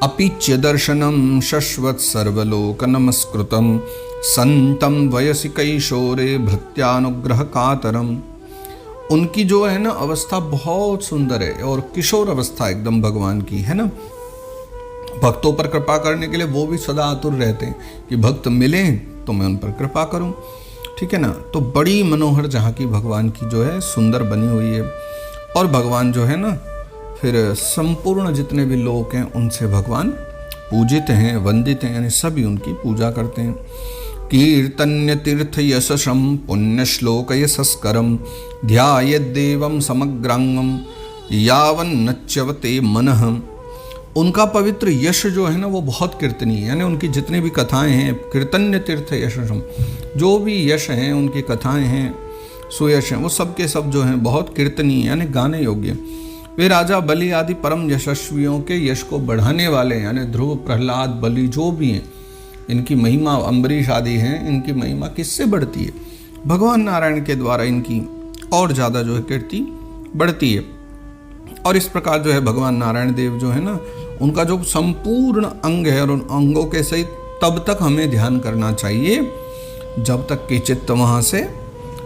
अपीच्य दर्शनम शश्वत सर्वलोक नमस्कृतम संतम वयसि कैशोरे भृत्यानुग्रह कातरम। उनकी जो है ना अवस्था बहुत सुंदर है और किशोर अवस्था एकदम भगवान की है ना। भक्तों पर कृपा करने के लिए वो भी सदा आतुर रहते हैं कि भक्त मिले तो मैं उन पर कृपा करूं, ठीक है ना। तो बड़ी मनोहर जहाँ की भगवान की जो है सुंदर बनी हुई है। और भगवान जो है ना फिर संपूर्ण जितने भी लोग हैं उनसे भगवान पूजित हैं, वंदित हैं, यानी सभी उनकी पूजा करते हैं। कीर्तन्य तीर्थ यशसम पुण्य श्लोक यशस्करम ध्यायेद्देवं समग्रांगम यावन्नच्यवते मनः। उनका पवित्र यश जो है ना वो बहुत कीर्तनीय है, यानी उनकी जितनी भी कथाएं हैं, कीर्तन्य तीर्थ यशसम, जो भी यश हैं उनकी कथाएं हैं, सुयश हैं, वो सब के सब जो हैं बहुत कीर्तनीय यानी गाने योग्य। वे राजा बलि आदि परम यशस्वियों के यश को बढ़ाने वाले हैं, यानी ध्रुव, प्रहलाद, बलि जो भी हैं, इनकी महिमा, अम्बरीश आदि हैं, इनकी महिमा किससे बढ़ती है? भगवान नारायण के द्वारा इनकी और ज़्यादा जो है कीर्ति बढ़ती है। और इस प्रकार जो है भगवान नारायण देव जो है ना उनका जो संपूर्ण अंग है और उन अंगों के सहित तब तक हमें ध्यान करना चाहिए जब तक कि चित्त वहाँ से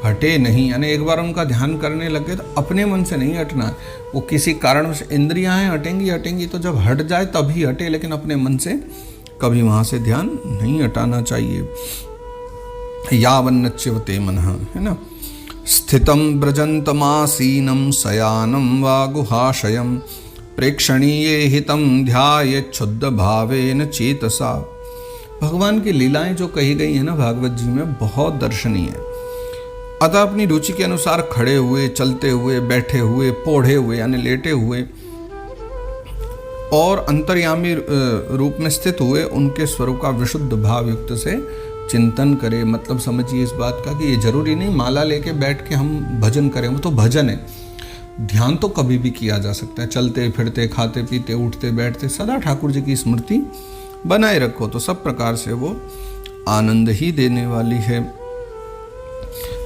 हटे नहीं। यानी एक बार उनका ध्यान करने लगे तो अपने मन से नहीं हटना है, वो किसी कारण से इंद्रियां हैं हटेंगी तो जब हट जाए तभी हटे, लेकिन अपने मन से कभी वहाँ से ध्यान नहीं हटाना चाहिए। यावन्नच्यवते मनः, है ना। स्थितं व्रजन्तमासीनं शयानं वा गुहाशयं प्रेक्षणीये हितं ध्यायेत् क्षुद्ध भावेन चेतसा। भगवान की लीलाएं जो कही गई हैं ना भागवत जी में बहुत दर्शनीय है। अतः अपनी रुचि के अनुसार खड़े हुए, चलते हुए, बैठे हुए, पोढ़े हुए यानी लेटे हुए और अंतर्यामी रूप में स्थित हुए उनके स्वरूप का विशुद्ध भाव युक्त से चिंतन करें। मतलब समझिए इस बात का कि ये जरूरी नहीं माला लेके बैठ के हम भजन करें, वो तो भजन है। ध्यान तो कभी भी किया जा सकता है, चलते फिरते, खाते पीते, उठते बैठते, सदा ठाकुर जी की स्मृति बनाए रखो तो सब प्रकार से वो आनंद ही देने वाली है।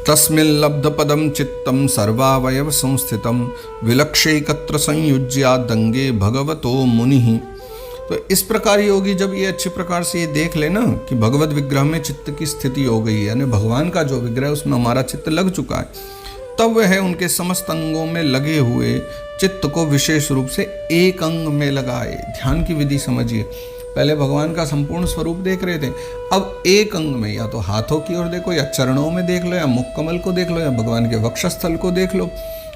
तस्मिल्लब्ध पदम चित्तम सर्वावयव संस्थितम विलक्षैकत्र संयुज्या दंगे भगवतो मुनिः। तो इस प्रकार योगी जब ये अच्छी प्रकार से ये देख लेना कि भगवत विग्रह में चित्त की स्थिति हो गई है, यानी भगवान का जो विग्रह है उसमें हमारा चित्त लग चुका है, तब वह उनके समस्त अंगों में लगे हुए चित्त को विशेष रूप से एक अंग में लगाए। ध्यान की विधि समझिए, पहले भगवान का संपूर्ण स्वरूप देख रहे थे, अब एक अंग में, या तो हाथों की ओर देखो, या चरणों में देख लो, या मुख कमल को देख लो, या भगवान के वक्षस्थल को देख लो,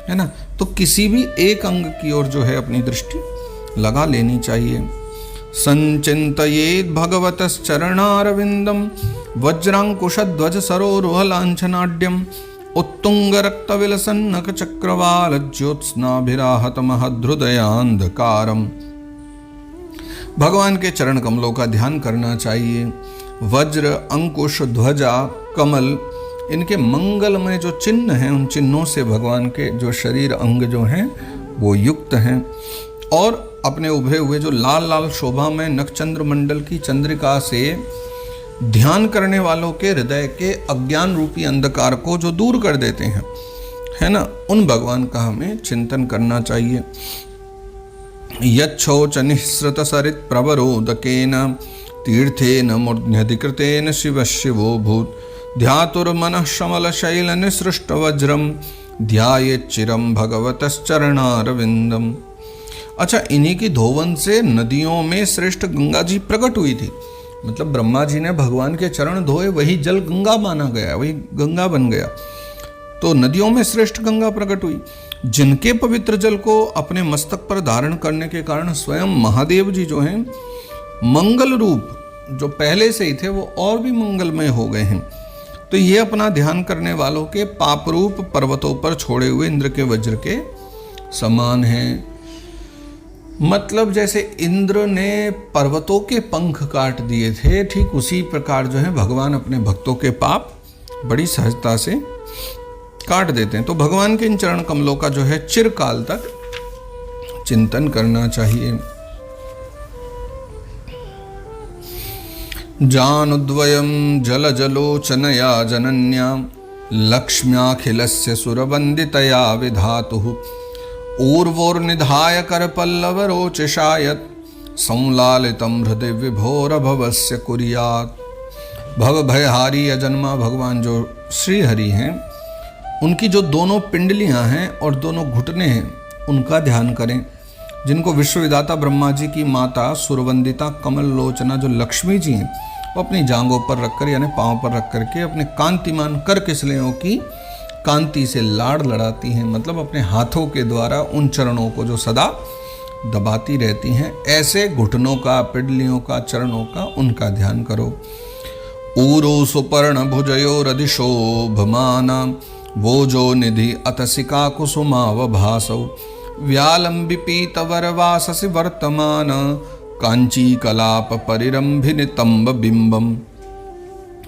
है ना। तो किसी भी एक अंग की ओर जो है अपनी दृष्टि लगा लेनी चाहिए। संचिन्तयेत् भगवतश्चरणारविन्दं वज्रांकुशध्वज सरोरुहलांछनाढ्यम् उत्तुंगरक्तविलसन्नखचक्रवालज्योत्स्नाभिराहतमहृदयान्धकारम्। भगवान के चरण कमलों का ध्यान करना चाहिए। वज्र, अंकुश, ध्वजा, कमल, इनके मंगलमय जो चिन्ह हैं उन चिन्हों से भगवान के जो शरीर अंग जो हैं वो युक्त हैं। और अपने उभरे हुए जो लाल लाल शोभा में नक्षचंद्र मंडल की चंद्रिका से ध्यान करने वालों के हृदय के अज्ञान रूपी अंधकार को जो दूर कर देते हैं, है ना, उन भगवान का हमें चिंतन करना चाहिए। यच्छोच निःसृत सरित प्रवरोदकेन तीर्थेन मूर्ध्यधिकृतेन शिव शिवो भूत ध्यातुर्मनः शमल शैल निसृष्ट वज्रम ध्यायेच्चिरम भगवतश्चरणारविंदम। अच्छा, इन्हीं की धोवन से नदियों में श्रेष्ठ गंगा जी प्रकट हुई थी। मतलब ब्रह्मा जी ने भगवान के चरण धोए, वही जल गंगा माना गया, वही गंगा बन गया। तो नदियों में श्रेष्ठ गंगा प्रकट हुई, जिनके पवित्र जल को अपने मस्तक पर धारण करने के कारण स्वयं महादेव जी जो हैं मंगल रूप जो पहले से ही थे वो और भी मंगलमय हो गए हैं। तो ये अपना ध्यान करने वालों के पाप रूप पर्वतों पर छोड़े हुए इंद्र के वज्र के समान हैं। मतलब जैसे इंद्र ने पर्वतों के पंख काट दिए थे, ठीक उसी प्रकार जो है भगवान अपने भक्तों के पाप बड़ी सहजता से काट देते हैं। तो भगवान के इन चरण कमलों का जो है चिरकाल तक चिंतन करना चाहिए। जानुद्वयं जलजलोचनया जनन्या लक्ष्म्याखिलस्य सुरवन्दितया विधातुः ऊर्वोर्निधाय करपल्लवरोचषायत् संलालितं हृदय विभोर भवस्य कुर्यात्। भव भयहारी अजन्मा भगवान जो श्री हरि हैं, उनकी जो दोनों पिंडलियां हैं और दोनों घुटने हैं उनका ध्यान करें, जिनको विश्वविदाता ब्रह्मा जी की माता सुरवंदिता कमल लोचना जो लक्ष्मी जी हैं, वो अपनी जांघों पर रखकर यानी पांव पर रख करके अपने कांतिमान कर किसलियों की कांति से लाड़ लड़ाती हैं, मतलब अपने हाथों के द्वारा उन चरणों को जो सदा दबाती रहती हैं। ऐसे घुटनों का, पिंडलियों का, चरणों का उनका ध्यान करो। ऊरो सुपर्ण भुजयोरधिशोभमाना वोजो निधि अतसिका कुसुमावभासौ व्यालंबि पीतवरवाससि वर्तमान कांची कलाप परिरंभिनितंब बिंबम।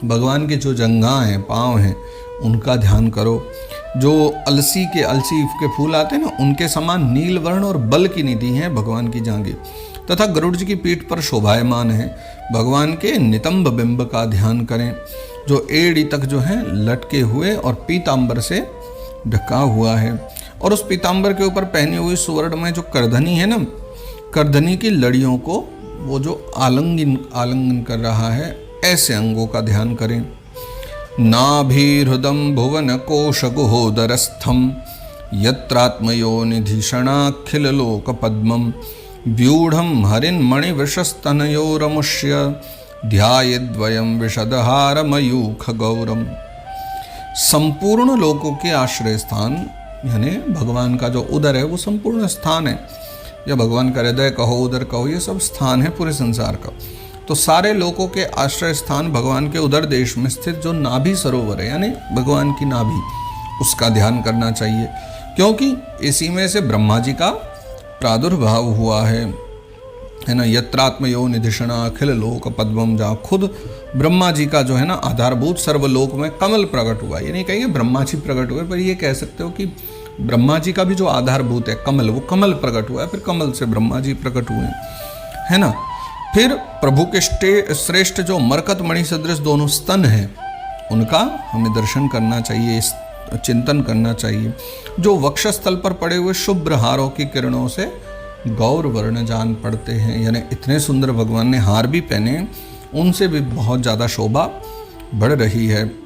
भगवान के जो जंघाएं हैं, पाँव हैं, उनका ध्यान करो। जो अलसी के फूल आते हैं ना, उनके समान नील वर्ण और बल की निधि हैं भगवान की जांघें, तथा गरुड़ जी की पीठ पर शोभायमान है। भगवान के नितंब बिंब का ध्यान करें, जो एड़ी तक जो है लटके हुए और पीतांबर से ढका हुआ है, और उस पीतांबर के ऊपर पहनी हुई सुवर्ण में जो करधनी है ना, करधनी की लड़ियों को वो जो आलिंगन कर रहा है, ऐसे अंगों का ध्यान करें। नाभिहृदं भुवन कोशगुहोदरस्थं यत्रात्मयोनिधिषणाखिललोकपद्मं व्यूढ़ं हरिन्मणिवृषस्तनयोरमुष्य ध्यायेद्वयं विशदहारमयूखगौरम्। संपूर्ण लोकों के आश्रय स्थान यानी भगवान का जो उदर है वो संपूर्ण स्थान है, या भगवान का हृदय कहो, उदर कहो, ये सब स्थान है पूरे संसार का। तो सारे लोकों के आश्रय स्थान भगवान के उदर देश में स्थित जो नाभि सरोवर है यानी भगवान की नाभि, उसका ध्यान करना चाहिए, क्योंकि इसी में से ब्रह्मा जी का प्रादुर्भाव हुआ है ना। यत्रात्मयो निधिषणा अखिल लोक पद्मम, जहाँ खुद ब्रह्मा जी का जो है ना आधारभूत सर्वलोक में कमल प्रकट हुआ। ये नहीं कहेंगे ब्रह्मा जी प्रकट हुए, पर ये कह सकते हो कि ब्रह्मा जी का भी जो आधारभूत है कमल, वो कमल प्रकट हुआ है, फिर कमल से ब्रह्मा जी प्रकट हुए, है ना। फिर प्रभु के श्रेष्ठ जो मरकत मणि सदृश दोनों स्तन हैं, उनका हमें दर्शन करना चाहिए, चिंतन करना चाहिए। जो वक्षस्थल पर पड़े हुए शुभ्र हारों की किरणों से गौर वर्ण जान पड़ते हैं, यानी इतने सुंदर भगवान ने हार भी पहने, उनसे भी बहुत ज़्यादा शोभा बढ़ रही है।